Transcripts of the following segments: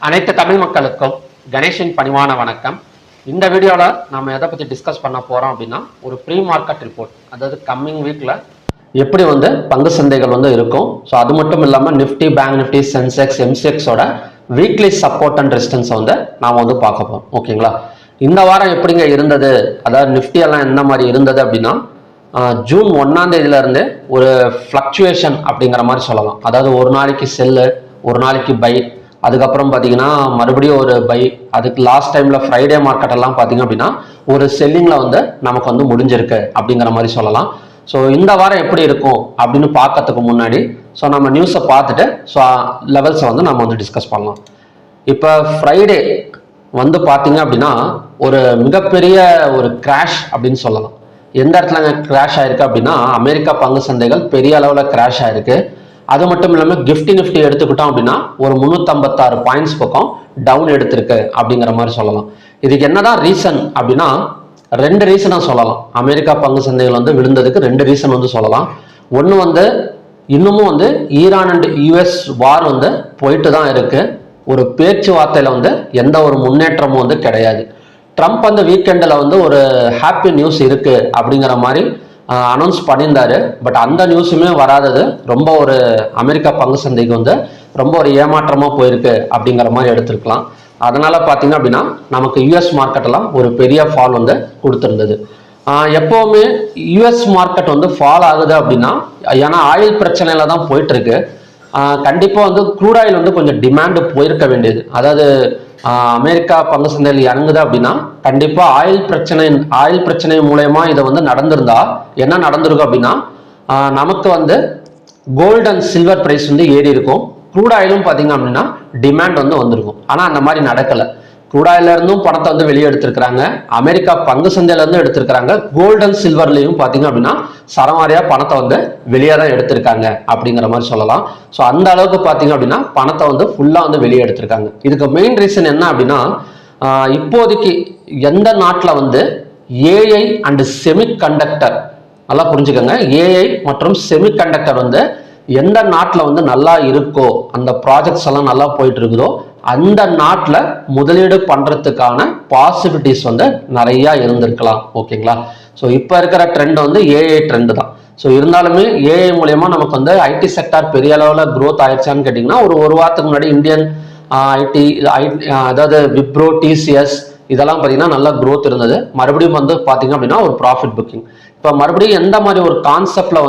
அனைத்து தமிழ் மக்களுக்கும் கணேஷின் பணிவான வணக்கம். இந்த வீடியோவில் நம்ம எதை பற்றி டிஸ்கஸ் பண்ண போகிறோம் அப்படின்னா, ஒரு ப்ரீ மார்க்கெட் ரிப்போர்ட், அதாவது கம்மிங் வீக்கில் எப்படி பங்கு சந்தைகள் இருக்கும். ஸோ அது மட்டும் இல்லாமல் நிஃப்டி, பேங்க் நிஃப்டி, சென்செக்ஸ், எம்சிஎக்ஸோட வீக்லி சப்போர்ட் அண்ட் ரெசிஸ்டன்ஸை நாம் பார்க்க போகிறோம். ஓகேங்களா? இந்த வாரம் எப்படிங்க இருந்தது, அதாவது நிஃப்டி எல்லாம் என்ன மாதிரி இருந்தது அப்படின்னா, ஜூன் 1ஆம் தேதியிலேருந்து ஒரு ஃப்ளக்சுவேஷன் அப்படிங்கிற மாதிரி சொல்லலாம். அதாவது ஒரு நாளைக்கு செல்லு, ஒரு நாளைக்கு பை, அதுக்கப்புறம் பார்த்தீங்கன்னா மறுபடியும் ஒரு பை, அதுக்கு லாஸ்ட் டைமில் ஃப்ரைடே மார்க்கெட் எல்லாம் பார்த்தீங்க அப்படின்னா ஒரு செல்லிங்கில் நமக்கு முடிஞ்சிருக்கு அப்படிங்கிற மாதிரி சொல்லலாம். ஸோ இந்த வாரம் எப்படி இருக்கும் அப்படின்னு பார்க்கறதுக்கு முன்னாடி நம்ம நியூஸை பார்த்துட்டு லெவல்ஸை நம்ம டிஸ்கஸ் பண்ணலாம். இப்போ ஃப்ரைடே பார்த்தீங்க அப்படின்னா ஒரு மிகப்பெரிய ஒரு கிராஷ் அப்படின்னு சொல்லலாம். எந்த இடத்துல கிராஷ் ஆயிருக்கு அப்படின்னா, அமெரிக்கா பங்கு சந்தைகள் பெரிய அளவில் கிராஷ் ஆயிருக்கு. அது மட்டும் இல்லாமல் நிஃப்டி எடுத்துக்கிட்டோம் அப்படின்னா ஒரு 356 பாயிண்ட்ஸ் பக்கம் டவுன் எடுத்திருக்கு அப்படிங்கிற மாதிரி சொல்லலாம். இதுக்கு என்னதான் ரீசன் அப்படின்னா, ரெண்டு ரீசனாக சொல்லலாம். அமெரிக்கா பங்கு சந்தைகள் விழுந்ததுக்கு ரெண்டு ரீசன் சொல்லலாம். ஒன்று இன்னமும் ஈரான் அண்ட் யூஎஸ் வார் போயிட்டு தான் இருக்கு. ஒரு பேச்சுவார்த்தையில் எந்த ஒரு முன்னேற்றமும் கிடையாது. ட்ரம்ப் வீக்கெண்டில் ஒரு ஹாப்பி நியூஸ் இருக்கு அப்படிங்கிற மாதிரி அனௌன்ஸ் பண்ணியிருந்தாரு. பட் அந்த நியூஸுமே வராதது ரொம்ப ஒரு அமெரிக்கா பங்கு சந்தைக்கு ரொம்ப ஒரு ஏமாற்றமாக போயிருக்கு அப்படிங்கிற மாதிரி எடுத்துருக்கலாம். அதனால பார்த்தீங்க அப்படின்னா நமக்கு யூஎஸ் மார்க்கெட்டெல்லாம் ஒரு பெரிய ஃபால் கொடுத்துருந்தது. எப்போவுமே யூஎஸ் மார்க்கெட் ஃபால் ஆகுது அப்படின்னா, ஏன்னா ஆயில் பிரச்சனையில தான் போயிட்டு இருக்கு. கண்டிப்பாக க்ரூட் ஆயில் கொஞ்சம் டிமாண்டு போயிருக்க வேண்டியது. அதாவது அமெரிக்கா பங்கு சந்தையில் இறங்குது அப்படின்னா கண்டிப்பாக ஆயில் பிரச்சனை மூலயமா இதை நடந்திருந்தா என்ன நடந்திருக்கும் அப்படின்னா, நமக்கு கோல்டு அண்ட் சில்வர் பிரைஸ் ஏறி இருக்கும். க்ரூட் ஆயிலும் பார்த்தீங்க அப்படின்னா டிமாண்ட் வந்திருக்கும். ஆனால் அந்த மாதிரி நடக்கலை. க்ரூட் ஆயில இருந்தும் பணத்தை வெளியே எடுத்திருக்கிறாங்க. அமெரிக்கா பங்கு சந்தையில இருந்து எடுத்திருக்கிறாங்க. கோல்டு அண்ட் சில்வர்லையும் பார்த்தீங்க அப்படின்னா சரமாரியா பணத்தை வெளியே தான் எடுத்திருக்காங்க அப்படிங்கிற மாதிரி சொல்லலாம். ஸோ அந்த அளவுக்கு பார்த்தீங்க அப்படின்னா பணத்தை ஃபுல்லாக வெளியே எடுத்திருக்காங்க. இதுக்கு மெயின் ரீசன் என்ன அப்படின்னா, இப்போதைக்கு எந்த நாட்டில் ஏஐ அண்ட் செமிகண்டக்டர், நல்லா புரிஞ்சுக்கோங்க, ஏஐ மற்றும் செமிகண்டக்டர் எந்த நாட்டில் நல்லா இருக்கோ, அந்த ப்ராஜெக்ட்ஸ் எல்லாம் நல்லா போயிட்டு இருக்குதோ அந்த நாட்டில் முதலீடு பண்றதுக்கான பாசிபிலிட்டிஸ் நிறைய இருந்திருக்கலாம். ஓகேங்களா? ஸோ இப்போ இருக்கிற ட்ரெண்ட் ஏஐ ட்ரெண்ட் தான். ஸோ இருந்தாலுமே ஏஐ மூலயமா நமக்கு ஐடி செக்டார் பெரிய அளவில் க்ரோத் ஆயிடுச்சான்னு கேட்டிங்கன்னா, ஒரு வாரத்துக்கு முன்னாடி இந்தியன் ஐடி, அதாவது விப்ரோ, டிசிஎஸ் இதெல்லாம் பார்த்தீங்கன்னா நல்லா க்ரோத் இருந்தது. மறுபடியும் பார்த்தீங்க அப்படின்னா ஒரு ப்ராஃபிட் புக்கிங். இப்போ மறுபடியும் எந்த மாதிரி ஒரு கான்செப்ட்ல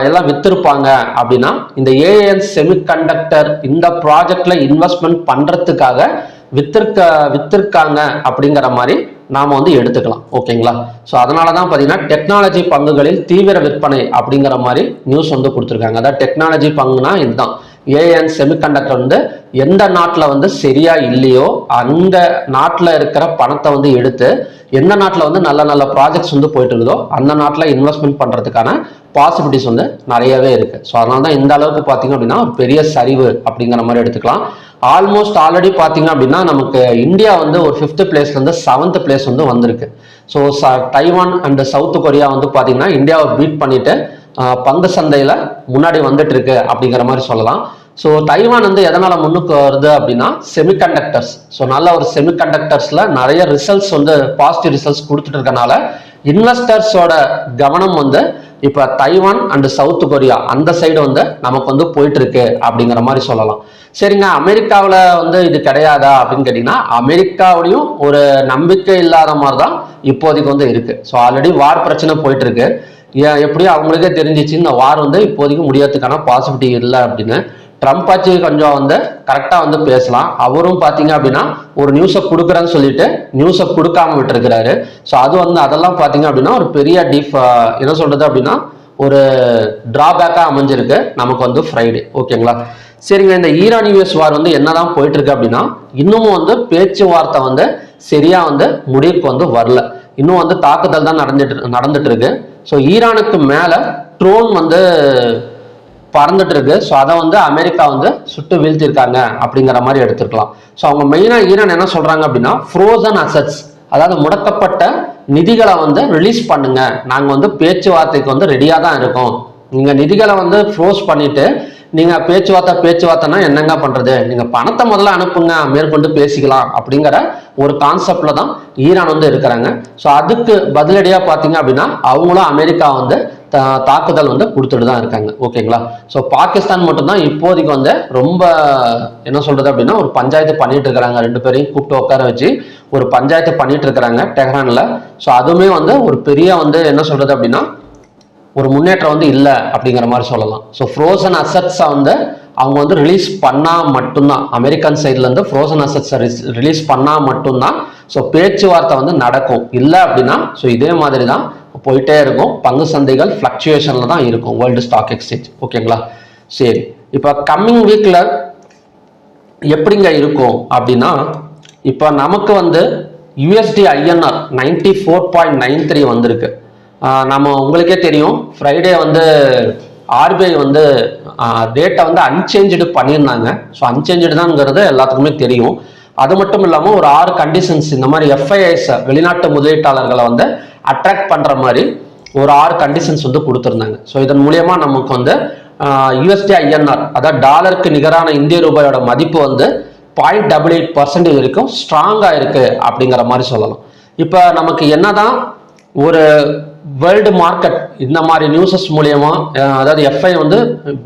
எல்லாம் வித்திருப்பாங்க அப்படின்னா, இந்த ஏஎன் செமிகண்டக்டர் இந்த ப்ராஜெக்ட்ல இன்வெஸ்ட்மெண்ட் பண்றதுக்காக வித்திருக்காங்க அப்படிங்கிற மாதிரி நாம எடுத்துக்கலாம். ஓகேங்களா? ஸோ அதனால தான் பார்த்தீங்கன்னா டெக்னாலஜி பங்குகளில் தீவிர விற்பனை அப்படிங்கிற மாதிரி நியூஸ் கொடுத்துருக்காங்க. அதாவது டெக்னாலஜி பங்குனா இதுதான். ஏஎன் செமிகண்டக்டர் எந்த நாட்டில் சரியா இல்லையோ அந்த நாட்டில் இருக்கிற பணத்தை எடுத்து எந்த நாட்டில் நல்ல நல்ல ப்ராஜெக்ட்ஸ் போயிட்டு இருக்குதோ அந்த நாட்டில் இன்வெஸ்ட்மெண்ட் பண்ணுறதுக்கான பாசிபிலிட்டிஸ் நிறையவே இருக்கு. ஸோ அதனால தான் இந்த அளவுக்கு பார்த்தீங்க அப்படின்னா ஒரு பெரிய சரிவு அப்படிங்கிற மாதிரி எடுத்துக்கலாம். ஆல்மோஸ்ட் ஆல்ரெடி பார்த்தீங்க அப்படின்னா நமக்கு இந்தியா ஒரு 5th பிளேஸ்லேருந்து 7th பிளேஸ் வந்திருக்கு. So Taiwan and south Korea பார்த்தீங்கன்னா இந்தியாவை பீட் பண்ணிட்டு பங்கு சந்தையில் முன்னாடி வந்துட்டு இருக்கு அப்படிங்கிற மாதிரி சொல்லலாம். ஸோ தைவான் எதனால முன்னுக்கு வருது அப்படின்னா செமிகண்டக்டர்ஸ். ஸோ நல்ல ஒரு செமிகண்டக்டர்ஸ்ல நிறைய ரிசல்ட்ஸ் பாசிட்டிவ் ரிசல்ட்ஸ் கொடுத்துட்டு இருக்கனால இன்வெஸ்டர்ஸோட கவனம் இப்போ தைவான் அண்ட் சவுத் கொரியா அந்த சைடு நமக்கு போயிட்டு இருக்கு அப்படிங்கிற மாதிரி சொல்லலாம். சரிங்க, அமெரிக்காவில் இது கிடையாதா அப்படின்னு கேட்டீங்கன்னா, அமெரிக்காவிலையும் ஒரு நம்பிக்கை இல்லாத மாதிரி தான் இப்போதைக்கு இருக்கு. ஸோ ஆல்ரெடி வார் பிரச்சனை போயிட்டு இருக்கு. எப்படியும் அவங்களுக்கே தெரிஞ்சிச்சு இந்த வார் இப்போதைக்கு முடியறதுக்கான பாசிபிலிட்டி இல்லை அப்படின்னு. ட்ரம்ப் ஆச்சு கொஞ்சம் கரெக்டாக பேசலாம். அவரும் பார்த்தீங்க அப்படின்னா ஒரு நியூஸை கொடுக்குறேன்னு சொல்லிட்டு நியூஸை கொடுக்காம விட்டுருக்கிறாரு. ஸோ அது அதெல்லாம் பார்த்தீங்க அப்படின்னா ஒரு பெரிய என்ன சொல்றது அப்படின்னா ஒரு டிராபேக்காக அமைஞ்சிருக்கு நமக்கு ஃப்ரைடே. ஓகேங்களா? சரிங்க, இந்த ஈரான் யூஎஸ் வார் என்னதான் போயிட்டு இருக்கு அப்படின்னா, இன்னமும் பேச்சுவார்த்தை சரியா முடிவுக்கு வரல. இன்னும் தாக்குதல் தான் நடந்துட்டு இருக்கு. ஸோ ஈரானுக்கு மேல ட்ரோன் பறந்துட்டு இருக்கு. ஸோ அதை அமெரிக்கா சுட்டு வீழ்த்திருக்காங்க அப்படிங்கிற மாதிரி எடுத்துருக்கலாம். ஸோ அவங்க மெயினா ஈரான் என்ன சொல்றாங்க அப்படின்னா, ஃப்ரோசன் அசட்ஸ், அதாவது முடக்கப்பட்ட நிதிகளை ரிலீஸ் பண்ணுங்க, நாங்க பேச்சுவார்த்தைக்கு ரெடியா தான் இருக்கோம். நீங்க நிதிகளை ஃப்ரோஸ் பண்ணிட்டு நீங்க பேச்சுவார்த்தைனா என்னங்க பண்றது, நீங்க பணத்தை முதல்ல அனுப்புங்க, மேற்கொண்டு பேசிக்கலாம் அப்படிங்கிற ஒரு கான்செப்ட்ல தான் ஈரான் வந்து இருக்கிறாங்க. ஸோ அதுக்கு பதிலடியா பாத்தீங்க அப்படின்னா அவங்களும் அமெரிக்கா வந்து தாக்குதல் வந்து கொடுத்துட்டு தான் இருக்காங்க. ஓகேங்களா. ஸோ பாகிஸ்தான் மட்டும்தான் இப்போதைக்கு வந்து ரொம்ப என்ன சொல்றது அப்படின்னா ஒரு பஞ்சாயத்து பண்ணிட்டு இருக்கிறாங்க. ரெண்டு பேரையும் கூப்பிட்டு உட்கார வச்சு ஒரு பஞ்சாயத்து பண்ணிட்டு இருக்கிறாங்க டெஹ்ரான்ல. ஸோ அதுவுமே வந்து ஒரு பெரிய வந்து என்ன சொல்றது அப்படின்னா ஒரு முன்னேற்றம் வந்து இல்லை அப்படிங்கிற மாதிரி சொல்லலாம். ஸோ ஃப்ரோசன் அசட்ஸை வந்து அவங்க வந்து ரிலீஸ் பண்ணால் மட்டும்தான், அமெரிக்கன் சைட்ல இருந்து ஃப்ரோசன் அசட்ஸை ரிலீஸ் பண்ணால் மட்டும்தான் ஸோ பேச்சுவார்த்தை வந்து நடக்கும். இல்லை அப்படின்னா ஸோ இதே மாதிரி தான் போயிட்டே இருக்கும். பங்கு சந்தைகள் ஃப்ளக்சுவேஷன்ல தான் இருக்கும் வேர்ல்டு ஸ்டாக் எக்ஸ்சேஞ்ச். ஓகேங்களா. சரி, இப்போ கம்மிங் வீக்ல எப்படிங்க இருக்கும் அப்படின்னா, இப்போ நமக்கு வந்து யூஎஸ்டி ஐஎன்ஆர் 94.93 வந்திருக்கு. நம்ம உங்களுக்கே தெரியும் ஃப்ரைடே வந்து ஆர்பிஐ வந்து ரேட்டை வந்து அன்சேஞ்சு பண்ணியிருந்தாங்க. ஸோ அன்சேஞ்சு தான்ங்கிறது எல்லாத்துக்குமே தெரியும். அது மட்டும் இல்லாமல் ஒரு 6 கண்டிஷன்ஸ் இந்த மாதிரி எஃப்ஐஎஸ் வெளிநாட்டு முதலீட்டாளர்களை வந்து அட்ராக்ட் பண்ணுற மாதிரி ஒரு 6 கண்டிஷன்ஸ் வந்து கொடுத்துருந்தாங்க. ஸோ இதன் மூலியமாக நமக்கு வந்து யூஎஸ்டி ஐஎன்ஆர் அதாவது டாலருக்கு நிகரான இந்திய ரூபாயோட மதிப்பு வந்து 0.88% வரைக்கும் ஸ்ட்ராங்காக இருக்கு அப்படிங்கிற மாதிரி சொல்லலாம். இப்போ நமக்கு என்னதான் ஒரு வேர்ல்டு மார்க்கெட் இந்த மாதிரி நியூஸஸ் மூலியமா அதாவது எஃப்ஐ வந்து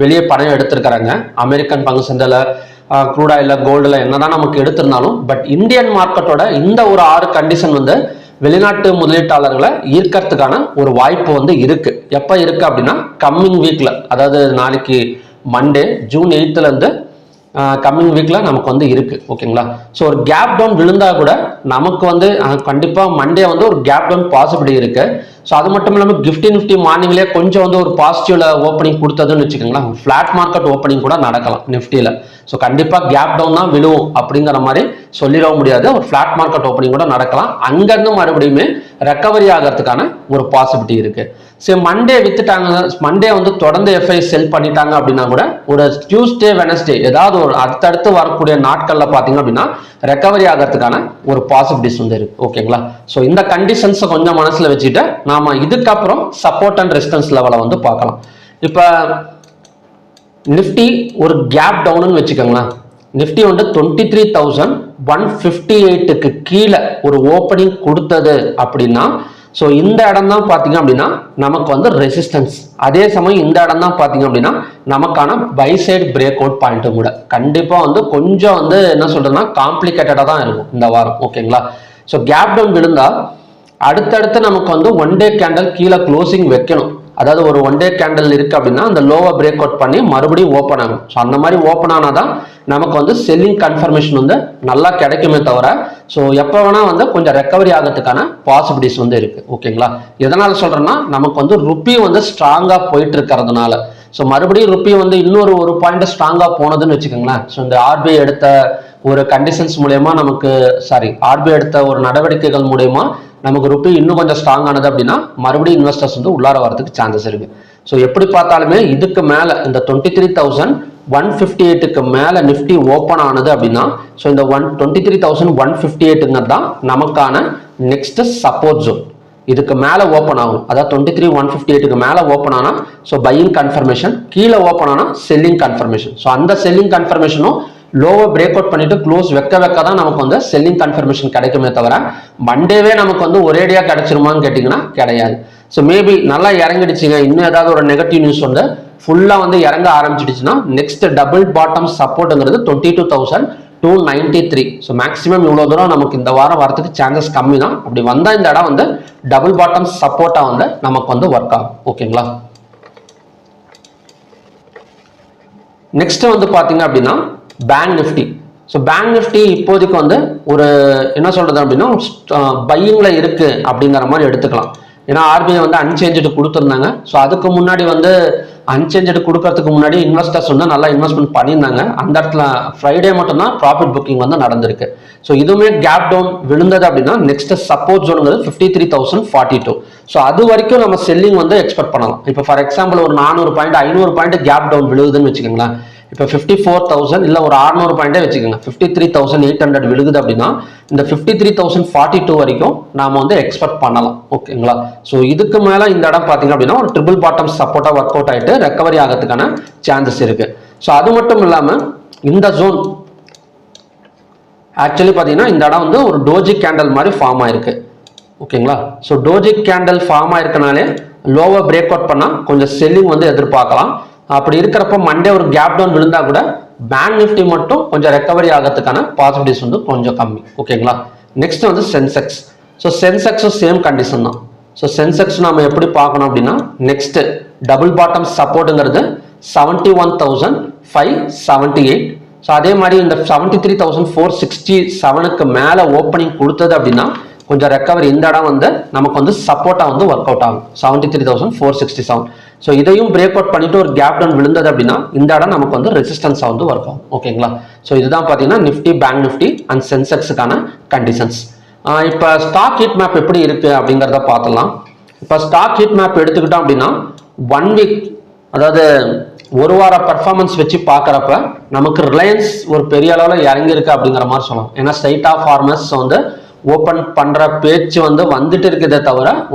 வெளியே பணம் எடுத்திருக்கிறாங்க அமெரிக்கன் பங்கு சந்தையில், க்ரூட் ஆயில, கோல்டுல என்னதான் நமக்கு எடுத்திருந்தாலும் பட் இந்தியன் மார்க்கெட்டோட இந்த ஒரு 6 கண்டிஷன் வந்து வெளிநாட்டு முதலீட்டாளர்களை ஈர்க்கறதுக்கான ஒரு வாய்ப்பு வந்து இருக்கு. எப்ப இருக்கு அப்படின்னா கம்மிங் வீக்ல, அதாவது நாளைக்கு மண்டே ஜூன் 8th இருந்து கம்மிங் வீக்ல நமக்கு வந்து இருக்கு. ஓகேங்களா. ஸோ ஒரு கேப் டவுன் விழுந்தா கூட நமக்கு வந்து கண்டிப்பா மண்டே வந்து ஒரு கேப் டவுன் பாசிபிலிட்டி இருக்கு. ஸோ அது மட்டும் இல்லாமல் நிஃப்டி மார்னிங்லேயே கொஞ்சம் வந்து ஒரு பாசிட்டிவ்ல ஓப்பனிங் கொடுத்ததுன்னு வச்சுக்கோங்களேன், ஃபிளாட் மார்க்கெட் ஓப்பனிங் கூட நடக்கலாம் நிஃப்டியில். ஸோ கண்டிப்பாக கேப் டவுன் தான் விழுவும் அப்படிங்கிற மாதிரி சொல்லிட முடியாது. ஒரு ஃபிளாட் மார்க்கெட் ஓப்பனிங் கூட நடக்கலாம். அங்கேருந்து மறுபடியுமே ரெக்கவரி ஆகிறதுக்கான ஒரு பாசிபிலிட்டி இருக்கு. சரி, மண்டே வித்துட்டாங்க, மண்டே வந்து தொடர்ந்து எஃப்ஐ செல் பண்ணிட்டாங்க அப்படின்னா கூட ஒரு டியூஸ்டே வெனஸ்டே ஏதாவது ஒரு அடுத்தடுத்து வரக்கூடிய நாட்கள்ல பாத்தீங்க அப்படின்னா ரெக்கவரி ஆகிறதுக்கான ஒரு பாசிபிலிட்டிஸ் வந்து இருக்கு. ஓகேங்களா. ஸோ இந்த கண்டிஷன்ஸை கொஞ்சம் மனசுல வச்சுட்டு நாம இதுக்கப்புறம் சப்போர்ட் அண்ட் ரெசிஸ்டன்ஸ் லெவலை வந்து பார்க்கலாம். இப்ப நிஃப்டி ஒரு கேப் டவுன் வச்சுக்கோங்களேன். நிஃப்டி வந்து 23,158க்கு கீழே ஒரு ஓப்பனிங் கொடுத்தது அப்படின்னா ஸோ இந்த இடம் தான் பார்த்தீங்க அப்படின்னா நமக்கு வந்து ரெசிஸ்டன்ஸ். அதே சமயம் இந்த இடம் தான் பார்த்தீங்க அப்படின்னா நமக்கான பை சைடு பிரேக் அவுட் பாயிண்ட்டும் கூட கண்டிப்பாக வந்து கொஞ்சம் வந்து என்ன சொல்றதுன்னா காம்ப்ளிகேட்டடாக தான் இருக்கும் இந்த வாரம். ஓகேங்களா. ஸோ கேப் டவுன் விழுந்தா அடுத்தடுத்து நமக்கு வந்து ஒன் டே கேண்டல் கீழே க்ளோசிங் வைக்கணும். அதாவது ஒரு ஒன் டே கேண்டல் இருக்கு அப்படின்னா அந்த லோவை பிரேக் அவுட் பண்ணி மறுபடியும் ஓப்பன் ஆகும். ஸோ அந்த மாதிரி ஓப்பன் ஆனாதான் நமக்கு வந்து செல்லிங் கன்ஃபர்மேஷன் வந்து நல்லா கிடைக்குமே தவிர ஸோ எப்போ வேணா வந்து கொஞ்சம் ரெக்கவரி ஆகிறதுக்கான பாசிபிலிட்டிஸ் வந்து இருக்கு. ஓகேங்களா. எதனால சொல்றேன்னா நமக்கு வந்து ருப்பி வந்து ஸ்ட்ராங்கா போயிட்டு இருக்கிறதுனால ஸோ மறுபடியும் ருப்பி வந்து இன்னொரு ஒரு பாயிண்ட் ஸ்ட்ராங்கா போனதுன்னு வச்சுக்கோங்களேன். ஸோ இந்த ஆர்பிஐ எடுத்த ஒரு கண்டிஷன்ஸ் மூலயமா நமக்கு ஆர்பிஐ எடுத்த ஒரு நடவடிக்கைகள் மூலயமா நமக்கு ருப்பி இன்னும் கொஞ்சம் ஸ்ட்ராங் ஆனது அப்படின்னா மறுபடியும் இன்வெஸ்டர்ஸ் வந்து உள்ளார வரதுக்கு சான்சஸ் இருக்கு. ஸோ எப்படி பார்த்தாலுமே இதுக்கு மேல இந்த 23,158க்கு மேல நிஃப்டி ஓப்பன் ஆனது அப்படின்னா ஸோ இந்த 23,158 தான் நமக்கான நெக்ஸ்ட் சப்போர்ட் ஜோன். இதுக்கு மேல ஓப்பன் ஆகும், அதாவது 23,158க்கு மேல ஓப்பன் ஆனா ஸோ பையிங் கன்ஃபர்மேஷன், கீழே ஓப்பன் ஆனா செல்லிங் கன்ஃபர்மேஷன். ஸோ அந்த செல்லிங் கன்ஃபர்மேஷனும் லோவை பிரேக் அவுட் பண்ணிட்டு க்ளோஸ் வைக்க தான் நமக்கு வந்து செல்லிங் கன்ஃபர்மேஷன் கிடைக்குமே தவிர மண்டேவே நமக்கு வந்து ஒரேடியா கிடைச்சிருமான்னு கேட்டீங்கன்னா கிடையாது. ஸோ மேபி நல்லா இறங்கிடுச்சுங்க, இன்னும் ஏதாவது ஒரு நெகட்டிவ் நியூஸ் வந்து ஃபுல்லா வந்து இறங்க ஆரம்பிச்சிடுச்சுன்னா நெக்ஸ்ட் டபுள் பாட்டம் சப்போர்ட்ங்கிறது 22,293. ஸோ மேக்ஸிமம் இவ்வளவு தூரம் நமக்கு இந்த வாரம் வரதுக்கு சான்சஸ் கம்மி தான். அப்படி வந்தா இந்த இடம் வந்து டபுள் பாட்டம் சப்போர்ட்டா வந்து நமக்கு வந்து ஒர்க் ஆகும். ஓகேங்களா. நெக்ஸ்ட் வந்து பாத்தீங்க அப்படின்னா bank Nifty. So bank Nifty இப்போதைக்கு வந்து ஒரு என்ன சொல்றது அப்படின்னா பையிங்ல இருக்கு அப்படிங்கிற மாதிரி எடுத்துக்கலாம். ஏன்னா ஆர்பிஐ வந்து அன்சேஞ்சு கொடுத்துருந்தாங்க. ஸோ அதுக்கு முன்னாடி வந்து அன்சேஞ்சு கொடுக்கறதுக்கு முன்னாடி இன்வெஸ்டர்ஸ் வந்து நல்லா இன்வெஸ்ட்மெண்ட் பண்ணியிருந்தாங்க. அந்த இடத்துல ஃப்ரைடே மட்டும்தான் ப்ராஃபிட் புக்கிங் வந்து நடந்திருக்கு. ஸோ இதுவுமே கேப் டவுன் விழுந்தது அப்படின்னா நெக்ஸ்ட் சப்போர்ட் ஜோனுங்கிறது 53,042. ஸோ அது வரைக்கும் நம்ம செல்லிங் வந்து எக்ஸ்பெக்ட் பண்ணலாம். இப்போ ஃபார் எக்ஸாம்பிள் ஒரு 400 பாயிண்ட் 500 பாயிண்ட் கேப் டவுன் விழுகுதுன்னு வச்சுக்கோங்களேன். இப்போ 54,000 இல்லை ஒரு 600 பாயிண்டே வச்சுக்கோங்க, 53,800 விழுகுது அப்படின்னா இந்த 53,042 வரைக்கும் நாம வந்து எக்ஸ்பெக்ட் பண்ணலாம். ஓகேங்களா. ஸோ இதுக்கு மேல இந்த இடம் பார்த்தீங்க அப்படின்னா ஒரு ட்ரிபிள் பாட்டம் சப்போர்ட்டா ஒர்க் அவுட் ஆயிட்டு ரெக்கவரி ஆகிறதுக்கான சான்சஸ் இருக்கு. ஸோ அது மட்டும் இல்லாமல் இந்த ஜோன் ஆக்சுவலி பார்த்தீங்கன்னா இந்த இடம் வந்து ஒரு டோஜி கேண்டல் மாதிரி ஃபார்ம் ஆயிருக்கு. ஓகேங்களா? ஸோ டோஜி கேண்டல் ஃபார்ம் ஆயிருக்கனாலே லோவை பிரேக் அவுட் பண்ணால் கொஞ்சம் செல்லிங் வந்து எதிர்பார்க்கலாம். அப்படி இருக்கிறப்ப மண்டே ஒரு கேப் டவுன் விழுந்தா கூட பேங்க் நிஃப்டி மட்டும் கொஞ்சம் ரெக்கவரி ஆகிறதுக்கான பாசிபிலிட்டிஸ் வந்து கொஞ்சம் கம்மி. ஓகேங்களா? நெக்ஸ்ட் வந்து சென்செக்ஸ். ஸோ சென்செக்ஸும் சேம் கண்டிஷன் தான். ஸோ சென்செக்ஸ் நம்ம எப்படி பார்க்கணும் அப்படின்னா நெக்ஸ்ட் டபுள் பாட்டம் சப்போர்ட்டுங்கிறது 71,578. ஸோ அதே மாதிரி இந்த 73,467க்கு மேலே ஓப்பனிங் கொடுத்தது அப்படின்னா கொஞ்சம் ரெக்கவரி இந்த இடம் வந்து நமக்கு வந்து சப்போர்ட்டாக வந்து ஒர்க் அவுட் ஆகும் 73,467. ஸோ இதையும் பிரேக் அவுட் பண்ணிட்டு ஒரு கேப் டவுன் விழுந்தது அப்படின்னா இந்த இடம் நமக்கு வந்து ரெசிஸ்டன்ஸாக வந்து ஒர்க் ஆகும். ஓகேங்களா? ஸோ இதுதான் பார்த்தீங்கன்னா நிஃப்டி, பேங்க் நிஃப்டி அண்ட் சென்செக்ஸுக்கான கண்டிஷன்ஸ். இப்போ ஸ்டாக் ஹீட் மேப் எப்படி இருக்கு அப்படிங்கிறத பார்த்துலாம். இப்போ ஸ்டாக் ஹீட் மேப் எடுத்துக்கிட்டோம் அப்படின்னா 1 வீக், அதாவது ஒரு வார பர்ஃபார்மன்ஸ் வச்சு பார்க்குறப்ப நமக்கு ரிலையன்ஸ் ஒரு பெரிய அளவில் இறங்கியிருக்கு அப்படிங்கிற மாதிரி சொல்லலாம். ஏன்னா ஸ்ட்ரைட் ஆஃப் ஃபார்மர்ஸ் வந்து ஓப்பன் பண்ணுற பேச்சு வந்து வந்துட்டு இருக்குதே தவிர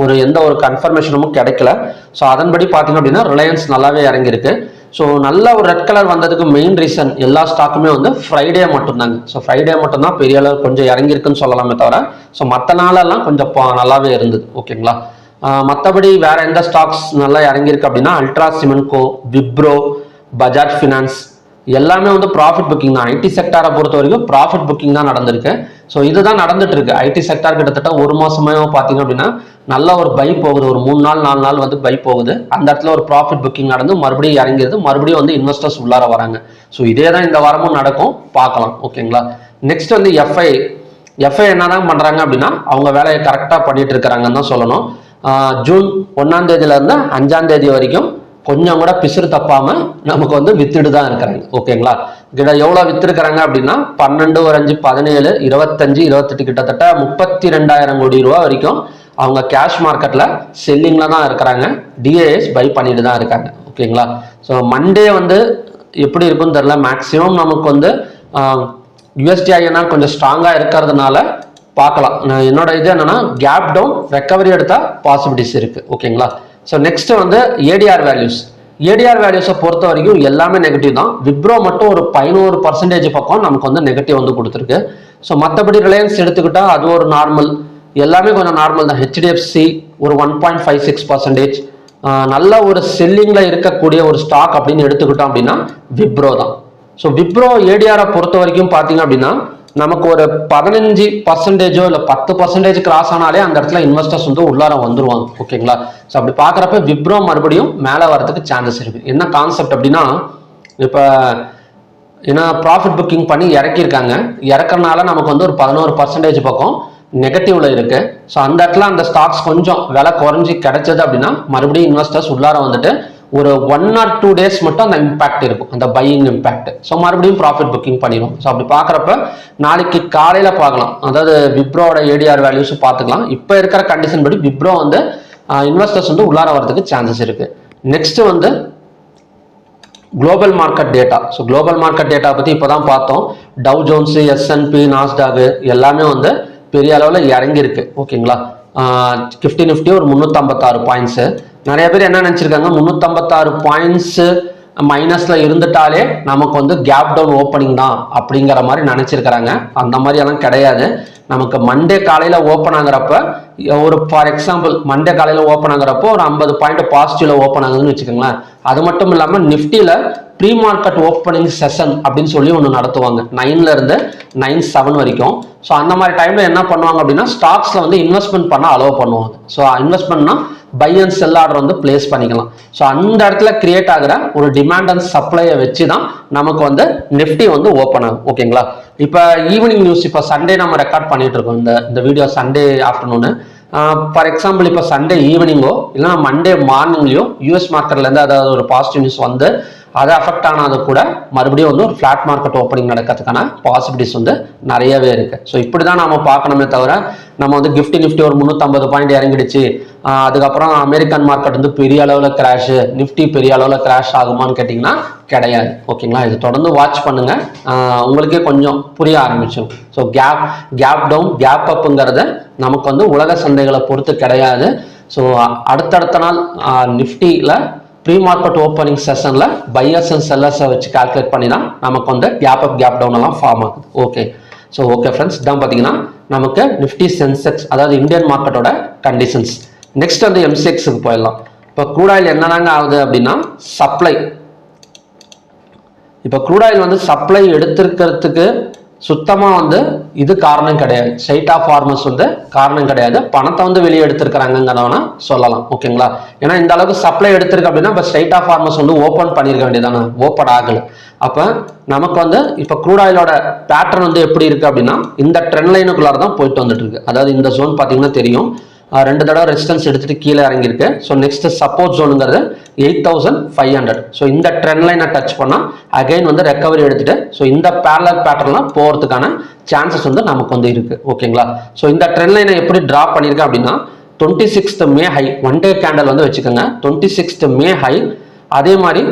எந்த ஒரு கன்ஃபர்மேஷனும் கிடைக்கல. ஸோ அதன்படி பார்த்தீங்க அப்படின்னா ரிலையன்ஸ் நல்லாவே இறங்கியிருக்கு. ஸோ நல்ல ஒரு ரெட் கலர் வந்ததுக்கு மெயின் ரீசன் எல்லா ஸ்டாக்குமே வந்து ஃப்ரைடே மட்டும்தாங்க. ஸோ ஃப்ரைடே மட்டும்தான் பெரிய அளவு கொஞ்சம் இறங்கியிருக்குன்னு சொல்லலாமே தவிர ஸோ மற்ற நாளெல்லாம் கொஞ்சம் நல்லாவே இருந்தது. ஓகேங்களா? மற்றபடி வேற எந்த ஸ்டாக்ஸ் நல்லா இறங்கியிருக்கு அப்படின்னா அல்ட்ரா சிமெண்ட்கோ, விப்ரோ, பஜாஜ் ஃபினான்ஸ் எல்லாமே வந்து ப்ராஃபிட் புக்கிங் தான். ஐடி செக்டாரை பொறுத்த வரைக்கும் ப்ராஃபிட் புக்கிங் தான் நடந்திருக்கு. ஸோ இதுதான் நடந்துட்டு இருக்கு. ஐடி செக்டார் கிட்டத்தட்ட ஒரு மாசமே பார்த்தீங்க அப்படின்னா நல்ல ஒரு பை போகுது, ஒரு 3 நாள் 4 நாள் வந்து பை போகுது. அந்த இடத்துல ஒரு ப்ராஃபிட் புக்கிங் நடந்து மறுபடியும் இறங்கிடுது, மறுபடியும் வந்து இன்வெஸ்டர்ஸ் உள்ளார வராங்க. ஸோ இதே தான் இந்த வாரமும் நடக்கும், பார்க்கலாம். ஓகேங்களா? நெக்ஸ்ட் வந்து எஃப்ஐ என்னதான் பண்றாங்க அப்படின்னா அவங்க வேலையை கரெக்டாக பண்ணிட்டு இருக்கிறாங்கன்னு தான் சொல்லணும். ஜூன் 1ஆம் தேதியில இருந்து 5ஆம் தேதி வரைக்கும் கொஞ்சம் கூட பிசுறு தப்பாம நமக்கு வந்து வித்துட்டு தான் இருக்கிறாங்க. ஓகேங்களா? கிட்ட எவ்வளவு வித்துருக்கிறாங்க அப்படின்னா 12, 1, 5, 17, 25, 28 கிட்டத்தட்ட 32,000 கோடி ரூபா வரைக்கும் அவங்க கேஷ் மார்க்கெட்ல செல்லிங்ல தான் இருக்கிறாங்க. டிஏஎஸ் பை பண்ணிட்டு தான் இருக்காங்க. ஓகேங்களா? ஸோ மண்டே வந்து எப்படி இருக்குன்னு தெரியல. மேக்சிமம் நமக்கு வந்து யூஎஸ்டிஐனா கொஞ்சம் ஸ்ட்ராங்கா இருக்கிறதுனால பார்க்கலாம். என்னோட இது என்னன்னா கேப் டவுன் ரெக்கவரி எடுத்தா பாசிபிலிட்டிஸ் இருக்கு. ஓகேங்களா? ஸோ நெக்ஸ்ட் வந்து ஏடிஆர் வேல்யூஸை பொறுத்த வரைக்கும் எல்லாமே நெகட்டிவ் தான். விப்ரோ மட்டும் ஒரு 11% பக்கம் நமக்கு வந்து நெகட்டிவ் வந்து கொடுத்துருக்கு. ஸோ மற்றபடி ரிலையன்ஸ் எடுத்துக்கிட்டா அது ஒரு நார்மல், எல்லாமே கொஞ்சம் நார்மல் தான். ஹெச்டிஎஃப்சி ஒரு 1.56%. நல்ல ஒரு செல்லிங்ல இருக்கக்கூடிய ஒரு ஸ்டாக் அப்படின்னு எடுத்துக்கிட்டோம் அப்படின்னா விப்ரோ தான். ஸோ விப்ரோ ஏடிஆரை பொறுத்த வரைக்கும் பார்த்தீங்க அப்படின்னா நமக்கு ஒரு 15% இல்லை 10% கிராஸ் ஆனாலே அந்த இடத்துல இன்வெஸ்டர்ஸ் வந்து உள்ளார வந்துருவாங்க. ஓகேங்களா? ஸோ அப்படி பார்க்குறப்ப விப்ரோ மறுபடியும் மேலே வரதுக்கு சான்சஸ் இருக்கு. என்ன கான்செப்ட் அப்படின்னா இப்போ ஏன்னா ப்ராஃபிட் புக்கிங் பண்ணி இறக்கியிருக்காங்க. இறக்கறனால நமக்கு வந்து ஒரு 11% பக்கம் நெகட்டிவ்ல இருக்கு. ஸோ அந்த இடத்துல அந்த ஸ்டாக்ஸ் கொஞ்சம் விலை குறைஞ்சி கிடைச்சது அப்படின்னா மறுபடியும் இன்வெஸ்டர்ஸ் உள்ளார வந்துட்டு ஒரு 1 or 2 days மட்டும் அந்த இம்பாக்ட் இருக்கும், அந்த பையிங் இம்பாக்ட். ஸோ மறுபடியும் ப்ராஃபிட் புக்கிங் பண்ணிடும். ஸோ அப்படி பார்க்குறப்ப நாளைக்கு காலையில பார்க்கலாம், அதாவது விப்ரோட ஏடிஆர் வேல்யூஸ் பார்த்துக்கலாம். இப்போ இருக்கிற கண்டிஷன் படி விப்ரோ வந்து இன்வெஸ்டர்ஸ் வந்து உள்ளார வரதுக்கு சான்சஸ் இருக்கு. நெக்ஸ்ட் வந்து global market data. So global market data பற்றி இப்போ தான் பார்த்தோம். டவ் ஜோன்ஸு, S&P, நாஸ்டாக் எல்லாமே வந்து பெரிய அளவில் இறங்கியிருக்கு. ஓகேங்களா? நிஃப்டி ஒரு 356 பாயிண்ட்ஸு. நிறைய பேர் என்ன நினச்சிருக்காங்க, 356 பாயிண்ட்ஸ் மைனஸ்ல இருந்துட்டாலே நமக்கு வந்து கேப் டவுன் ஓப்பனிங் தான் அப்படிங்கிற மாதிரி நினைச்சிருக்கிறாங்க. அந்த மாதிரி எல்லாம் கிடையாது. நமக்கு மண்டே காலையில ஓப்பன் ஆகுறப்ப ஒரு ஃபார் எக்ஸாம்பிள் மண்டே காலையில ஓப்பன் ஆகுறப்போ ஒரு 50 பாயிண்ட் பாசிட்டிவ்ல ஓப்பன் ஆகுதுன்னு வச்சுக்கோங்களேன். அது மட்டும் இல்லாம நிஃப்டியில ப்ரீ மார்க்கெட் ஓப்பனிங் செஷன் அப்படின்னு சொல்லி ஒன்று நடத்துவாங்க 9ல இருந்து 9-7 வரைக்கும். ஸோ அந்த மாதிரி டைம்ல என்ன பண்ணுவாங்க அப்படின்னா ஸ்டாக்ஸ்ல வந்து இன்வெஸ்ட்மெண்ட் பண்ண அலோவ் பண்ணுவாங்க. ஸோ இன்வெஸ்ட்மெண்ட்னா பை அண்ட் செல் ஆர்டர் வந்து பிளேஸ் பண்ணிக்கலாம். ஸோ அந்த இடத்துல கிரியேட் ஆகிற ஒரு டிமாண்ட் அண்ட் சப்ளையை வச்சு தான் நமக்கு வந்து நிஃப்டி வந்து ஓப்பன் ஆகும். ஓகேங்களா? இப்போ ஈவினிங் நியூஸ், இப்போ சண்டே நம்ம ரெக்கார்ட் பண்ணிட்டு இருக்கோம் இந்த video Sunday afternoon. For example இப்போ சண்டே ஈவினிங்கோ இல்லைன்னா மண்டே மார்னிங்லையோ யூஎஸ் மார்க்கெட்லேருந்து அதாவது ஒரு பாசிட்டிவ் நியூஸ் வந்து அது அஃபெக்ட் ஆனது கூட மறுபடியும் வந்து ஒரு ஃபிளாட் மார்க்கெட் ஓப்பனிங் நடக்கிறதுக்கான பாசிபிலிட்டிஸ் வந்து நிறையவே இருக்கு. ஸோ இப்படி தான் நம்ம பார்க்கணுமே தவிர நம்ம வந்து நிஃப்டி ஒரு 350 பாயிண்ட் இறங்கிடுச்சு, அதுக்கப்புறம் அமெரிக்கன் மார்க்கெட் வந்து பெரிய அளவில் கிராஷ், நிஃப்டி பெரிய அளவில் கிராஷ் ஆகுமான்னு கேட்டிங்கன்னா கிடையாது. ஓகேங்களா? இது தொடர்ந்து வாட்ச் பண்ணுங்க, உங்களுக்கே கொஞ்சம் புரிய ஆரம்பிச்சோம். ஸோ கேப் டவுன் கேப் அப்புங்கிறத நமக்கு வந்து உலக சந்தைகளை பொறுத்து கிடையாது. ஸோ அடுத்தடுத்த நாள் நிஃப்டியில் ப்ரீ மார்க்கெட் ஓப்பனிங் செஷனில் பையர்ஸ் அண்ட் செல்லர்ஸை வச்சு கால்குலேட் பண்ணி தான் நமக்கு வந்து கேப் அப் கேப் டவுன் எல்லாம் ஃபார்ம் ஆகுது. ஓகே, ஸோ ஓகே ஃப்ரெண்ட்ஸ், இதான் பார்த்தீங்கன்னா நமக்கு நிஃப்டி சென்செக்ஸ் அதாவது இந்தியன் மார்க்கெட்டோட கண்டிஷன்ஸ். நெக்ஸ்ட் வந்து எம்சிஎக்ஸுக்கு போயிடலாம். இப்போ க்ரூட் ஆயில் என்னதாங்க ஆகுது அப்படின்னா சப்ளை. இப்போ க்ரூட் ஆயில் வந்து சப்ளை எடுத்திருக்கிறதுக்கு சுத்தமாக வந்து இது காரணம் கிடையாது. ஸ்ட்ரைட் ஆஃப் ஃபார்மர்ஸ் வந்து காரணம் கிடையாது. பணத்தை வந்து வெளியே எடுத்திருக்கிறாங்கிறவனா சொல்லலாம். ஓகேங்களா, ஏன்னா இந்த அளவுக்கு சப்ளை எடுத்திருக்கு அப்படின்னா இப்போ ஸ்ட்ரைட் ஆஃப் ஃபார்மர்ஸ் வந்து ஓப்பன் பண்ணியிருக்க வேண்டியதானே, ஓப்பன் ஆகலை. அப்போ நமக்கு வந்து இப்போ க்ரூட் ஆயிலோட பேட்டர்ன் வந்து எப்படி இருக்குது அப்படின்னா இந்த ட்ரெண்ட் லைனுக்குள்ளார தான் போயிட்டு வந்துட்டு இருக்கு. அதாவது இந்த ஜோன் பார்த்தீங்கன்னா தெரியும், 2 தடவை ரெசிஸ்டன்ஸ் எடுத்துட்டு கீழே இறங்கியிருக்கு. ஸோ நெக்ஸ்ட் சப்போர்ட் ஜோனுங்கிறது 8500. ஸோ இந்த ட்ரெண்ட் லைனை டச் பண்ணால் அகைன் வந்து ரெக்கவரி எடுத்துட்டு ஸோ இந்த பேரலல் பேட்டர்லாம் போகிறதுக்கான சான்சஸ் வந்து நமக்கு வந்து இருக்கு. ஓகேங்களா, ஸோ இந்த ட்ரெண்ட் லைனை எப்படி டிரா பண்ணியிருக்கேன் அப்படின்னா 26th மே ஹை 1 டே கேண்டல் வந்து வச்சுக்கோங்க. 26th மே ஹை, அதே மாதிரி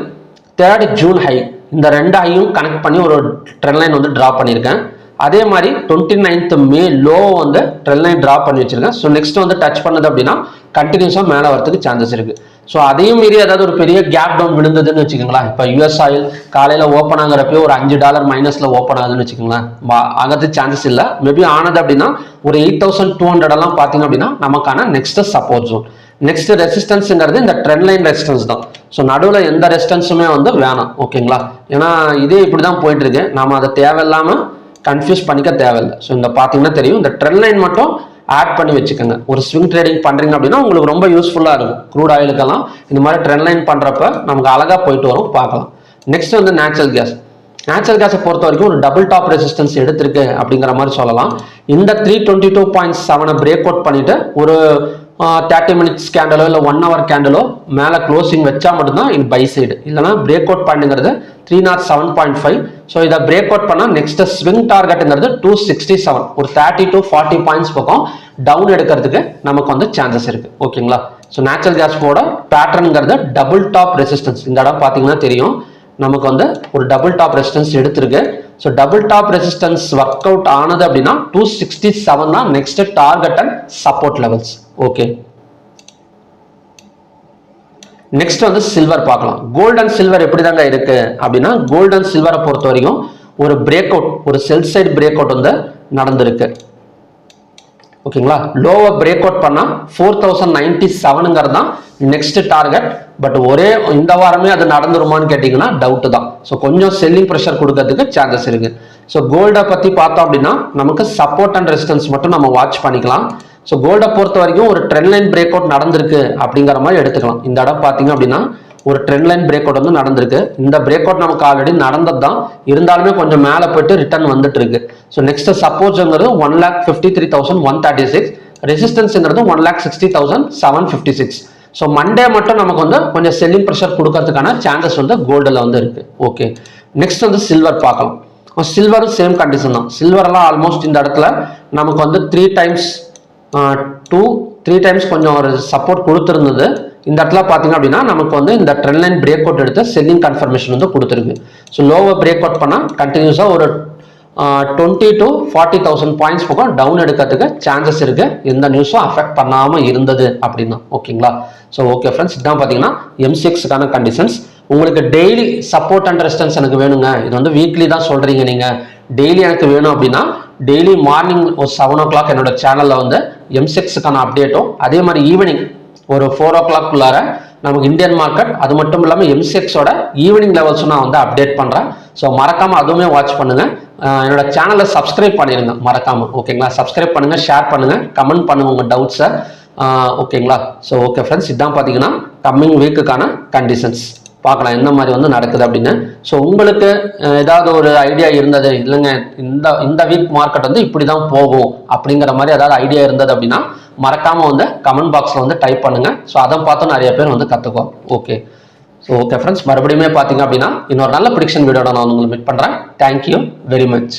3rd ஜூன் ஹை, இந்த 2 ஹையும் கனெக்ட் பண்ணி ஒரு ட்ரெண்ட் லைன் வந்து டிரா பண்ணியிருக்கேன். அதே மாதிரி 29th மே லோ வந்து ட்ரெண்ட் லைன் டிரா பண்ணி வச்சிருக்கேன். ஸோ நெக்ஸ்ட் வந்து டச் பண்ணது அப்படின்னா கண்டினியூஸாக மேலே வரதுக்கு சான்சஸ் இருக்கு. ஸோ அதையும் மீறி ஏதாவது ஒரு பெரிய கேப் டவுன் விழுந்ததுன்னு வச்சுக்கோங்களேன். இப்போ யூஎஸ் ஆயில் காலையில் ஓப்பன் ஆகிறப்போ ஒரு $5 மைனஸில் ஓப்பன் ஆகுதுன்னு வச்சுக்கோங்களேன், ஆகிறதுக்கு சான்சஸ் இல்லை. மேபி ஆனது அப்படின்னா ஒரு 8200 எல்லாம் பார்த்தீங்க அப்படின்னா நமக்கான நெக்ஸ்ட் சப்போர்ட் ஜோன். நெக்ஸ்ட் ரெசிஸ்டன்ஸ்ங்கிறது இந்த ட்ரெண்ட் லைன் ரெசிஸ்டன்ஸ் தான். ஸோ நடுவில் எந்த ரெசிஸ்டன்ஸுமே வந்து வேணாம். ஓகேங்களா, ஏன்னா இதே இப்படி தான் போயிட்டு இருக்கு, நாம அதை தேவையில்லாமல் கன்ஃபியூஸ் பண்ணிக்க தேவையில்லை. ஸோ இந்த பார்த்தீங்கன்னா தெரியும், இந்த ட்ரெண்ட் லைன் மட்டும் ஆட் பண்ணி வச்சுக்கோங்க. ஒரு ஸ்விங் ட்ரேடிங் பண்ணுறீங்க அப்படின்னா உங்களுக்கு ரொம்ப யூஸ்ஃபுல்லாக இருக்கும். க்ரூட் ஆயிலுக்கெல்லாம் இந்த மாதிரி ட்ரெண்ட் லைன் பண்ணுறப்ப நமக்கு அழகாக போயிட்டு வரும், பார்க்கலாம். நெக்ஸ்ட் வந்து நேச்சுரல் கேஸ். நேச்சுரல் கேஸை பொறுத்த வரைக்கும் ஒரு டபுள் டாப் ரெசிஸ்டன்ஸ் எடுத்திருக்கு அப்படிங்கிற மாதிரி சொல்லலாம். இந்த 322.7 பிரேக் அவுட் பண்ணிட்டு ஒரு 30 மினிட்ஸ் கேண்டலோ இல்லை 1 hour கேண்டலோ மேலே க்ளோசிங் வச்சா மட்டும்தான் இது பை சைடு, இல்லைனா பிரேக் அவுட் பண்ணுங்கிறது 307.5. ஸோ இதை பிரேக் அவுட் பண்ணால் நெக்ஸ்ட் ஸ்விங் டார்கெட்டுங்கிறது 267, ஒரு 30 to 40 பாயிண்ட்ஸ் பக்கம் டவுன் எடுக்கிறதுக்கு நமக்கு வந்து சான்சஸ் இருக்கு. ஓகேங்களா, ஸோ நேச்சுரல் கேஸோட பேட்டர்னுங்கிறது டபுள் டாப் ரெசிஸ்டன்ஸ். இந்த இடம் பார்த்தீங்கன்னா தெரியும், நமக்கு வந்து ஒரு டபுள் டாப் ரெசிஸ்டன்ஸ் எடுத்திருக்கு. So double top resistance work out ஆனது அப்படின்னா 267 தான் next target and support levels. Okay, next வந்து சில்வர் பார்க்கலாம். கோல்ட் அண்ட் சில்வர் எப்படி தாங்க இருக்கு அப்படின்னா கோல்ட் அண்ட் சில்வரை பொறுத்த வரைக்கும் ஒரு பிரேக் அவுட், ஒரு செல் சைடு பிரேக் அவுட் வந்து நடந்திருக்கு. ஓகேங்களா, லோவை பிரேக் அவுட் பண்ணா 4097ங்கிறது தான் நெக்ஸ்ட் டார்கெட். பட் ஒரே இந்த வாரமே அது நடந்துருமான்னு கேட்டீங்கன்னா டவுட் தான். ஸோ கொஞ்சம் செல்லிங் ப்ரெஷர் கொடுக்கறதுக்கு சான்சஸ் இருக்கு. ஸோ கோல்டை பத்தி பார்த்தோம் அப்படின்னா நமக்கு சப்போர்ட் அண்ட் ரெசிஸ்டன்ஸ் மட்டும் நம்ம வாட்ச் பண்ணிக்கலாம். ஸோ கோல்டை பொறுத்த வரைக்கும் ஒரு ட்ரெண்ட் லைன் பிரேக் அவுட் நடந்திருக்கு அப்படிங்கிற மாதிரி எடுத்துக்கலாம். இந்த இடம் பார்த்தீங்க அப்படின்னா ஒரு ட்ரெண்ட் லைன் பிரேக் அவுட் வந்து நடந்திருக்கு. இந்த பிரேக் அவுட் நமக்கு ஆல்ரெடி நடந்தது தான், இருந்தாலுமே கொஞ்சம் மேலே போயிட்டு ரிட்டர்ன் வந்துட்டு இருக்கு. ஸோ நெக்ஸ்ட் சப்போர்ட்ங்கிறது 1,53,136, ரெசிஸ்டன்ஸ்ங்கிறது 1,60,756. ஸோ மண்டே மட்டும் நமக்கு வந்து கொஞ்சம் செல்லிங் ப்ரெஷர் கொடுக்கறதுக்கான சான்சஸ் வந்து கோல்டில் வந்து இருக்கு. ஓகே, நெக்ஸ்ட் வந்து சில்வர் பார்க்கலாம். சில்வரும் சேம் கண்டிஷன் தான். சில்வரெல்லாம் ஆல்மோஸ்ட் இந்த இடத்துல நமக்கு வந்து 3 டைம்ஸ் கொஞ்சம் ஒரு சப்போர்ட் கொடுத்துருந்தது. இந்த இடத்துல பார்த்தீங்க அப்படின்னா நமக்கு வந்து இந்த ட்ரெண்ட் லைன் பிரேக் அவுட் எடுத்து செல்லிங் கன்ஃபர்மேஷன் வந்து கொடுத்துருக்கு. ஸோ லோவை பிரேக் அவுட் பண்ணால் கண்டினியூஸாக ஒரு 20 to 40,000 பாயிண்ட்ஸ் பக்கம் டவுன் எடுக்கிறதுக்கு சான்சஸ் இருக்கு, எந்த நியூஸும் அஃபெக்ட் பண்ணாமல் இருந்தது அப்படின்னா. ஓகேங்களா, ஸோ ஓகே ஃப்ரெண்ட்ஸ், இதான் பார்த்தீங்கன்னா MCX-க்கான கண்டிஷன்ஸ். உங்களுக்கு டெய்லி சப்போர்ட் அண்ட் ரெசிஸ்டன்ஸ் எனக்கு வேணுங்க, இது வந்து வீக்லி தான் சொல்றீங்க நீங்க, டெய்லி எனக்கு வேணும் அப்படின்னா டெய்லி மார்னிங் ஒரு 7 o'clock என்னோட சேனல்ல வந்து MCX-க்கான அப்டேட்டும், அதே மாதிரி ஈவினிங் ஒரு 4 o'clock குள்ளார நமக்கு இந்தியன் மார்க்கெட், அது மட்டும் இல்லாமல் MCX-ஓட ஈவினிங் லெவல்ஸும் நான் வந்து அப்டேட் பண்றேன். ஸோ மறக்காம அதுவுமே வாட்ச் பண்ணுங்க. என்னோட சேனலை சப்ஸ்கிரைப் பண்ணிடுங்க மறக்காம. ஓகேங்களா, சப்ஸ்கிரைப் பண்ணுங்க, ஷேர் பண்ணுங்க, கமெண்ட் பண்ணுங்க உங்க டவுட்ஸை. ஓகேங்களா, ஸோ ஓகே ஃப்ரெண்ட்ஸ், இதுதான் பார்த்தீங்கன்னா கம்மிங் வீக்குக்கான கண்டிஷன்ஸ். பார்க்கலாம் என்ன மாதிரி வந்து நடக்குது அப்படின்னு. ஸோ உங்களுக்கு ஏதாவது ஒரு ஐடியா இருந்தது, இல்லைங்க இந்த வீக் மார்க்கெட் வந்து இப்படி தான் போகும் அப்படிங்கிற மாதிரி ஏதாவது ஐடியா இருந்தது அப்படின்னா மறக்காம வந்து கமெண்ட் பாக்ஸில் வந்து டைப் பண்ணுங்க. ஸோ அதை பார்த்து நிறைய பேர் வந்து கற்றுக்குவோம். ஓகே, ஸோ ஓகே ஃப்ரெண்ட்ஸ், மறுபடியுமே பார்த்தீங்க அப்படின்னா இன்னொரு நல்ல ப்ரிடிக்ஷன் வீடியோட நான் உங்களை மீட் பண்ணுறேன். Thank you very much.